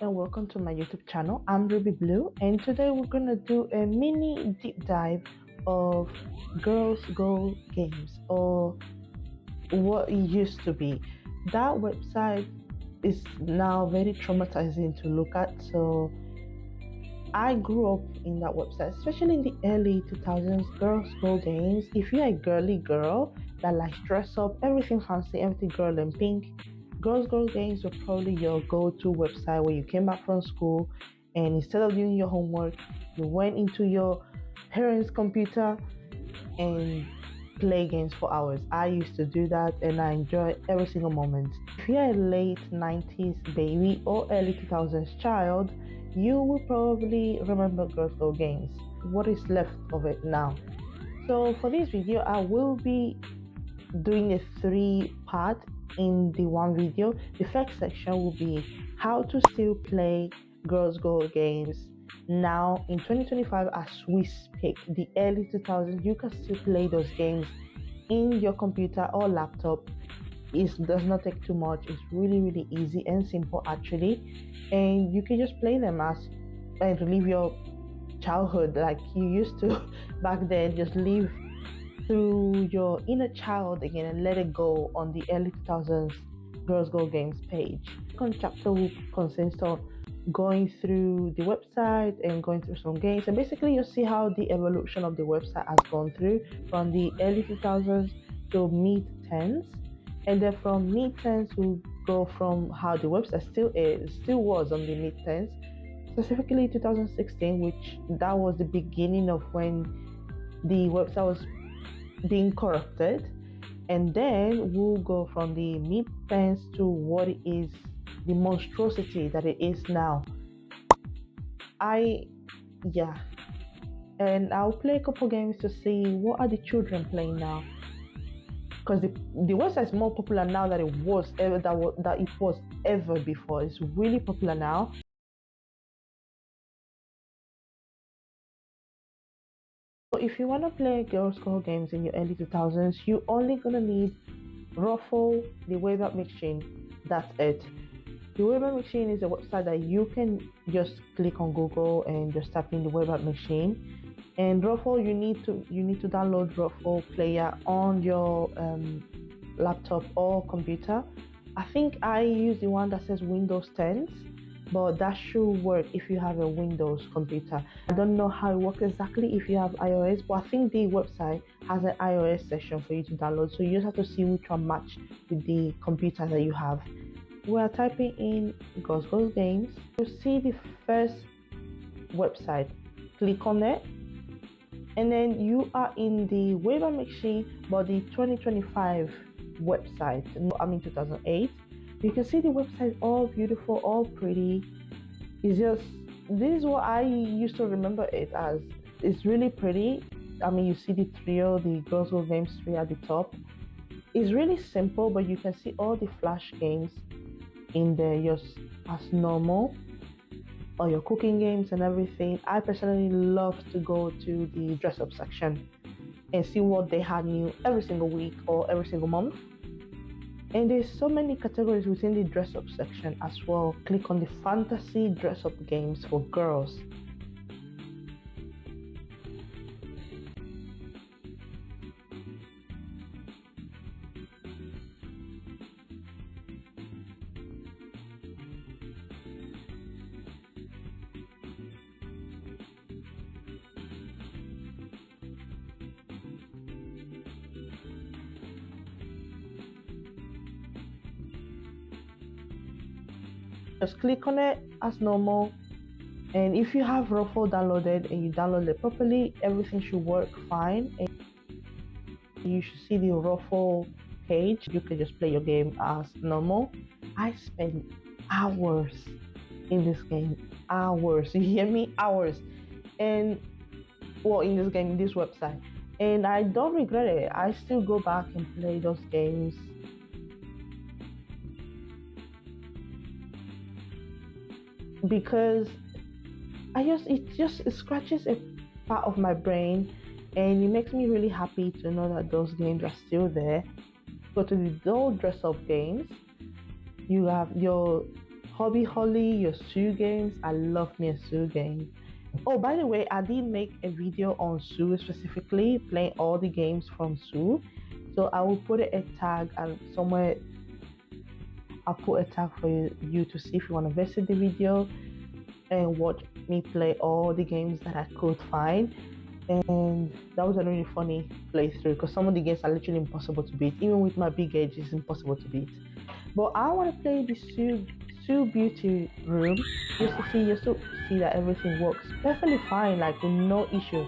and welcome to my YouTube channel. I'm Ruby Blue, and today we're gonna do a mini deep dive of Girls Go Games, or what it used to be. That website is now very traumatizing to look at. So I grew up in that website, especially in the early 2000s. Girls Go Games. If you're a girly girl that likes dress up, everything fancy, everything girl in pink, Girls Go Games were probably your go-to website where you came back from school and instead of doing your homework, you went into your parents' computer and play games for hours. I used to do that and I enjoy every single moment. If you're a late 90s baby or early 2000s child, you will probably remember Girls Go Games. What is left of it now? So for this video, I will be doing a 3-part in the one video. The first section will be how to still play Girls Go Games now in 2025 as we speak. The early 2000s, you can still play those games in your computer or laptop. It does not take too much. It's really easy and simple actually, and you can just play them as and relive your childhood like you used to back then. Just live through your inner child again and let it go on the early 2000s Girls Go Games page. The second chapter will consist of going through the website and going through some games, and basically you'll see how the evolution of the website has gone through from the early 2000s to mid 10s, and then from mid 10s we'll go from how the website still was on the mid 10s, specifically 2016, which that was the beginning of when the website was being corrupted, and then we'll go from the mid 10s to what it is, the monstrosity that it is now. And I'll play a couple games to see what are the children playing now, because the website is more popular now than it was ever before. It's really popular now. So if you want to play Girls Go Games in your early 2000s, you're only gonna need Ruffle, the Wayback Machine. That's it. The Wayback Machine is a website that you can just click on Google and just type in the Wayback Machine. And Ruffle, you need to download Ruffle Player on your laptop or computer. I think I use the one that says Windows 10, but that should work if you have a Windows computer. I don't know how it works exactly if you have iOS, but I think the website has an iOS section for you to download, so you just have to see which one match with the computer that you have. We are typing in Girls Go Games. You see the first website, click on it, and then you are in the Wayback Machine, but the 2025 website, I mean 2008. You can see the website all beautiful, all pretty. It's just, this is what I used to remember it as. It's really pretty. I mean, you see the trio, the Girls Go Games trio at the top. It's really simple, but you can see all the flash games in there just as normal, or your cooking games and everything. I personally love to go to the dress up section and see what they had new every single week or every single month. And there's so many categories within the dress up section as well. Click on the fantasy dress up games for girls. Just click on it as normal, and if you have Ruffle downloaded and you download it properly, everything should work fine, and you should see the Ruffle page. You can just play your game as normal. I spent hours in this game, hours, you hear me, hours, and well, in this game, in this website, and I don't regret it. I still go back and play those games. Because it scratches a part of my brain, and it makes me really happy to know that those games are still there. Go to the doll dress up games. You have your Hobby Holly, your Sue games. I love me a Sue game. Oh, by the way, I did make a video on Sue specifically, playing all the games from Sue. So I will put a tag and somewhere I'll put a tag for you to see if you want to visit the video and watch me play all the games that I could find. And that was a really funny playthrough because some of the games are literally impossible to beat. Even with my big age, it's impossible to beat. But I want to play the Sue Beauty room just to see that everything works perfectly fine, like with no issue.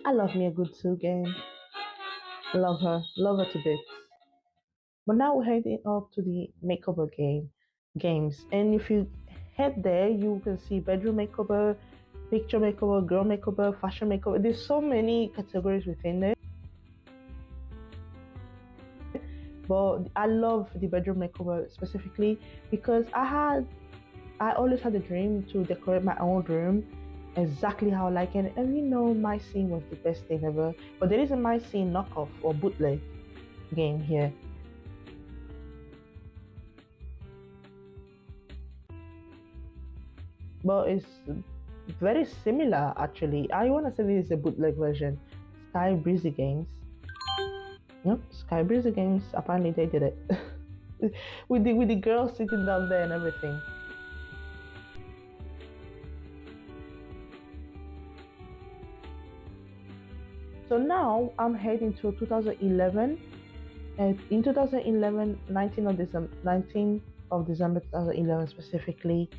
I love me a good Sue game. Love her to bits. But now we're heading up to the makeover games, and if you head there, you can see bedroom makeover, picture makeover, girl makeover, fashion makeover. There's so many categories within there. But I love the bedroom makeover specifically because I always had a dream to decorate my own room exactly how I like it. And you know, my scene was the best thing ever. But there is a my scene knockoff or bootleg game here. But it's very similar actually. I want to say this is a bootleg version. Sky Breezy Games. Yep, Sky Breezy Games. Apparently they did it with the girls sitting down there and everything. So now I'm heading to 2011. And in 2011, 19th of December 2011 specifically,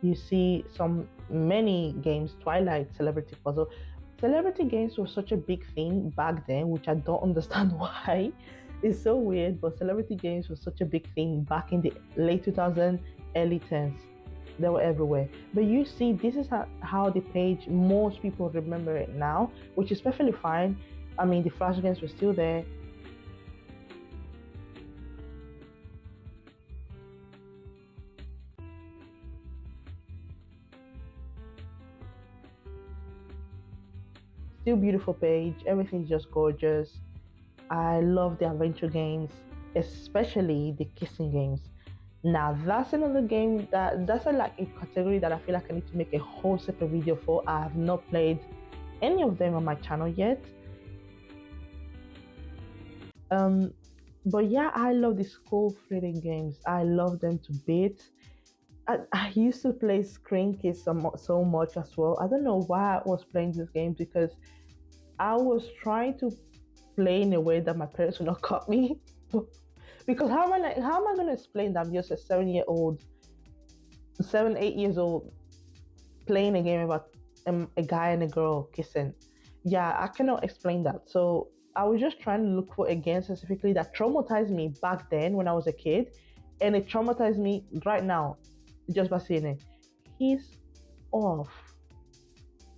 you see some many games. Twilight, Celebrity Puzzle. Celebrity games were such a big thing back then, which I don't understand why. It's so weird, but celebrity games were such a big thing back in the late 2000s, early 10s. They were everywhere. But you see, this is how the page, most people remember it now, which is perfectly fine. I mean, the flash games were still there. Still beautiful page. Everything's just gorgeous. I love the adventure games, especially the kissing games. Now that's another game that's like a category that I feel like I need to make a whole separate video for. I have not played any of them on my channel yet. Um, but yeah, I love the school flirting games. I love them to bits. I used to play Screen Kiss so much as well. I don't know why I was playing these games because I was trying to play in a way that my parents would not cut me. Because how am I gonna explain that I'm just a 7 year old, 8 years old, playing a game about a guy and a girl kissing? Yeah, I cannot explain that. So I was just trying to look for a game specifically that traumatized me back then when I was a kid, and it traumatized me right now just by seeing it. He's off.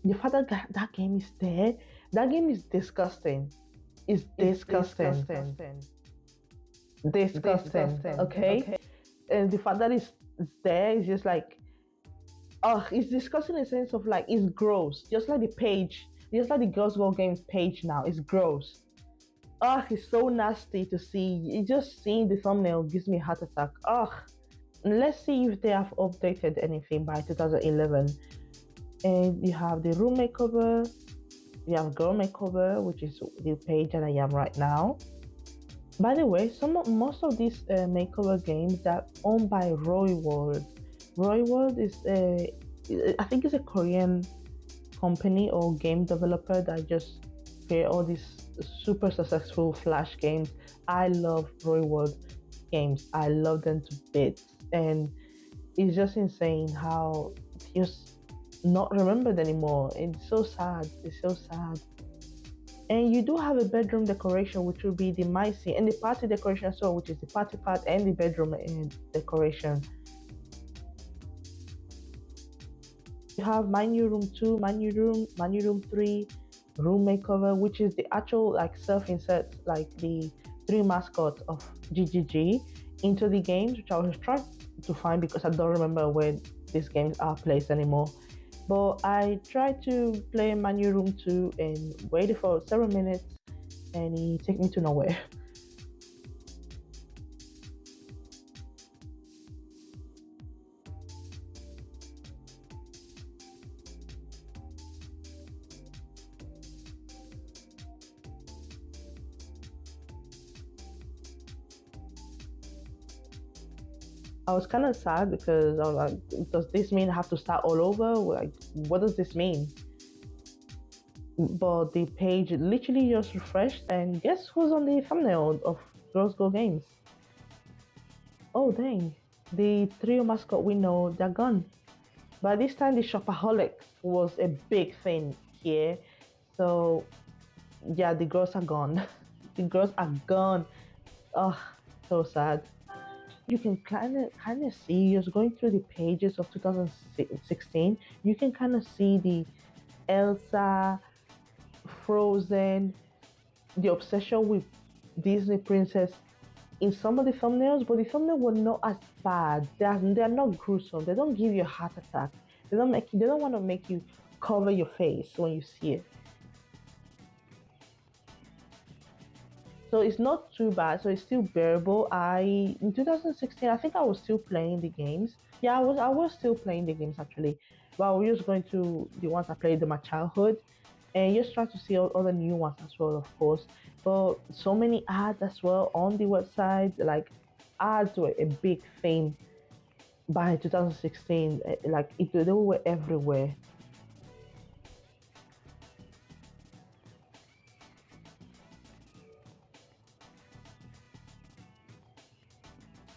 The fact that that game is there, that game is disgusting. It's disgusting. Disgusting. Okay? And the fact that it's there is just like, oh, it's disgusting in the sense of like, it's gross. Just like the page, just like the Girls Go Games page now, it's gross. Oh, it's so nasty to see. It just seeing the thumbnail gives me a heart attack. Ugh. Let's see if they have updated anything by 2011. And you have the room makeover, you have girl makeover, which is the page that I am right now. By the way, most of these makeover games that are owned by Roy World. Roy World is I think it's a Korean company or game developer that just create all these super successful flash games. I love Roy World games. I love them to bits, and it's just insane how just not remembered anymore. It's so sad. It's so sad. And you do have a bedroom decoration, which will be the micey, and the party decoration as well, which is the party part and the bedroom decoration. You have my new room 2, my new room 3, room makeover, which is the actual like self-insert, like the 3 mascot of GGG into the games, which I was to find because I don't remember where these games are placed anymore. But I tried to play Manu Room 2 and waited for 7 minutes and it took me to nowhere. I was kind of sad because I was like, does this mean I have to start all over? Like, what does this mean? But the page literally just refreshed, and guess who's on the thumbnail of Girls Go Games? Oh, dang. The trio mascot we know, they're gone. By this time, the shopaholics was a big thing here. So, yeah, the girls are gone. The girls are gone. Oh, so sad. You can kind of see just going through the pages of 2016. You can kind of see the Elsa, Frozen, the obsession with Disney princess in some of the thumbnails, but the thumbnail were not as bad. They are not gruesome. They don't give you a heart attack. They don't want to make you cover your face when you see it. So it's not too bad. So it's still bearable. I in 2016, I think I was still playing the games. Yeah, I was still playing the games actually. But I was just going to the ones I played in my childhood and just try to see all the new ones as well, of course. But so many ads as well on the website. Like ads were a big thing by 2016. Like they were everywhere.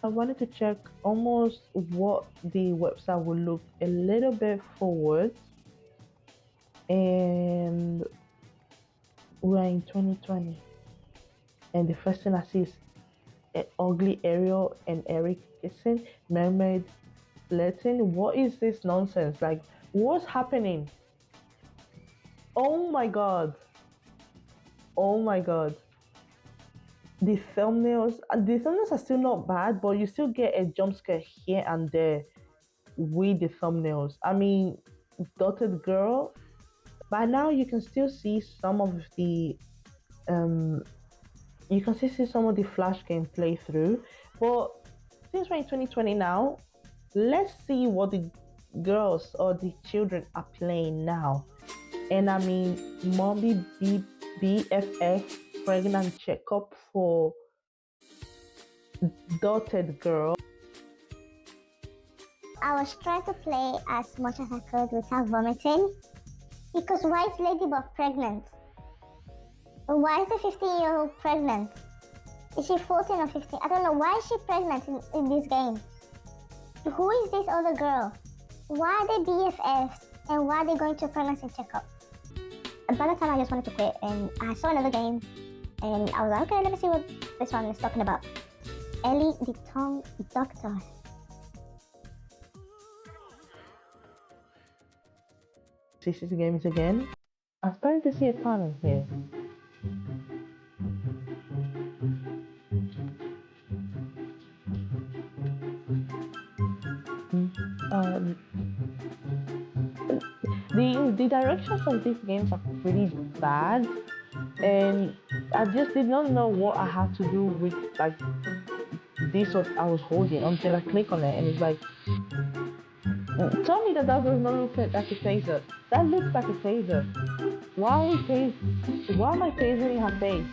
I wanted to check almost what the website would look a little bit forward, and we're in 2020, and the first thing I see is ugly Ariel and Eric kissing, mermaid flirting. What is this nonsense? Like, what's happening? Oh my god! Oh my god! The thumbnails are still not bad, but you still get a jump scare here and there with the thumbnails. I mean, Dotted Girl. By now, you can still see some of the um, you can still see some of the Flash game playthrough. But since we're in 2020 now, let's see what the girls or the children are playing now. And I mean, Mommy BFF pregnant checkup for Dotted Girl. I was trying to play as much as I could without vomiting. Because why is Ladybug pregnant? Why is the 15-year-old pregnant? Is she 14 or 15? I don't know. Why is she pregnant in this game? Who is this other girl? Why are they BFFs? And why are they going to a pregnancy checkup? And by the time I just wanted to quit, and I saw another game, and I was like, okay, let me see what this one is talking about. Ellie the Tongue Doctor. CCC Games again. I'm starting to see a pattern here. Um, the directions of these games are pretty bad, and I just did not know what I had to do with like this what I was holding until I click on it, and it's like, tell me that does not look like a taser. That looks like a taser. Why am I tasering her face?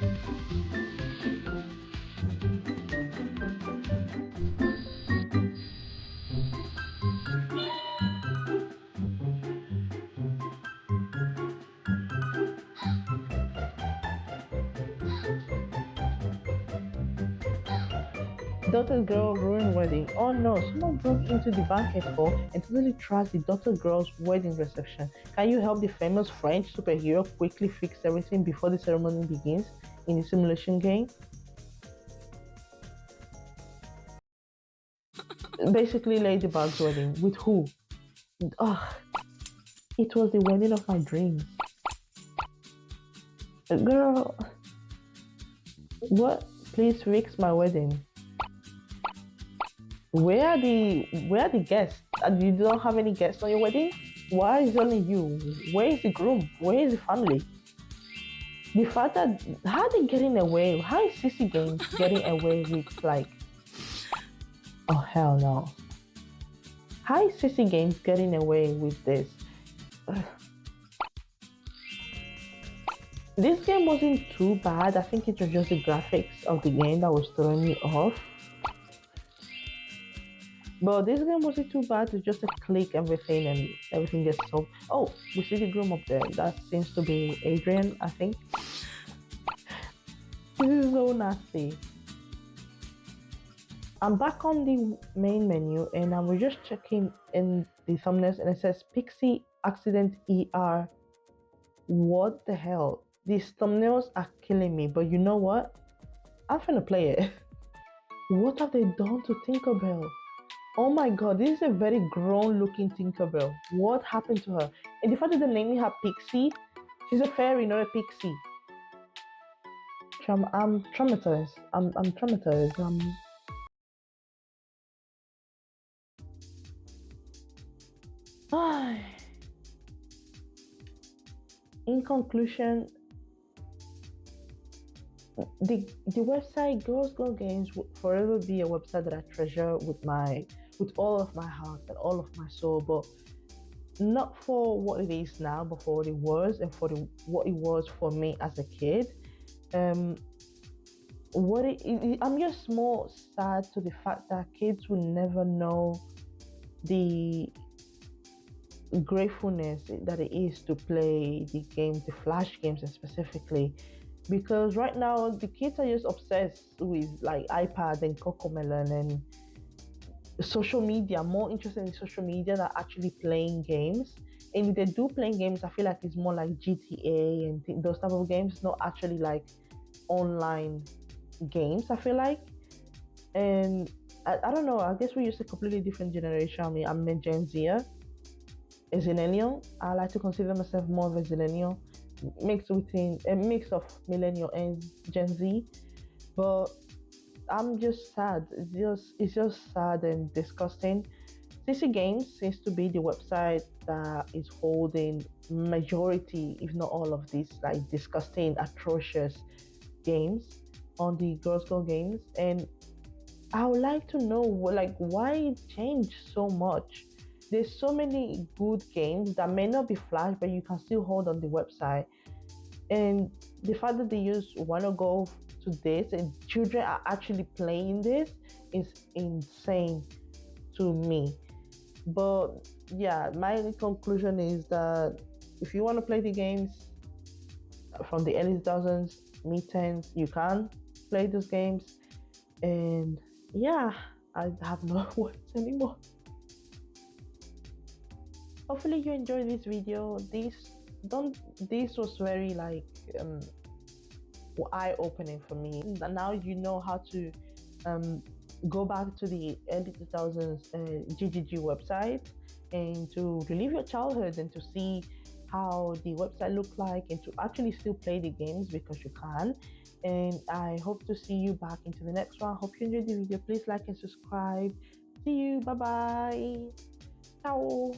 Daughter girl ruined wedding. Oh no, someone broke into the banquet hall and totally trashed the daughter girl's wedding reception. Can you help the famous French superhero quickly fix everything before the ceremony begins in the simulation game? Basically, Ladybug's wedding. With who? Ugh, it was the wedding of my dreams. Girl, what? Please fix my wedding. Where are the guests? And you don't have any guests on your wedding? Why is it only you? Where is the groom? Where is the family? The fact that how they getting away? How is CC Games getting away with like? Oh hell no! How is CC Games getting away with this? Ugh. This game wasn't too bad. I think it was just the graphics of the game that was throwing me off. But this game wasn't too bad. It's just a click everything and everything gets solved. Oh, we see the groom up there. That seems to be Adrian, I think. This is so nasty. I'm back on the main menu and I was just checking in the thumbnails and it says Pixie Accident ER. What the hell? These thumbnails are killing me, but you know what? I'm gonna play it. What have they done to Tinkerbell? Oh my god, this is a very grown looking Tinkerbell. What happened to her? And the fact that they're naming her Pixie, she's a fairy, not a pixie. I'm traumatized. I'm traumatized. In conclusion, the website Girls Go Games will forever be a website that I treasure with all of my heart and all of my soul, but not for what it is now, but for what it was and what it was for me as a kid. Um, I'm just more sad to the fact that kids will never know the gratefulness that it is to play the games, the flash games specifically, because right now the kids are just obsessed with like iPad and Cocomelon and social media, more interested in social media than actually playing games. And if they do playing games, I feel like it's more like GTA and those type of games, not actually like online games, I feel like. And I don't know, I guess we're just a completely different generation. I mean, I'm a Gen Zer, a Zillennial. I like to consider myself more of a Zillennial, mixed within a mix of millennial and Gen Z. But I'm just sad. It's just sad and disgusting. CC Games seems to be the website that is holding majority, if not all of these like disgusting, atrocious games on the Girls Go Games. And I would like to know like why it changed so much. There's so many good games that may not be flash, but you can still hold on the website. And the fact that they use wanna go to this and children are actually playing this is insane to me. But yeah, my conclusion is that if you want to play the games from the early 2000s, mid 10s, you can play those games. And yeah, I have no words anymore. Hopefully you enjoyed this video. This was very like eye-opening for me. And now you know how to um, go back to the early 2000s GGG website and to relive your childhood and to see how the website looked like and to actually still play the games because you can. And I hope to see you back into the next one. Hope you enjoyed the video. Please like and subscribe. See you. Bye bye. Ciao.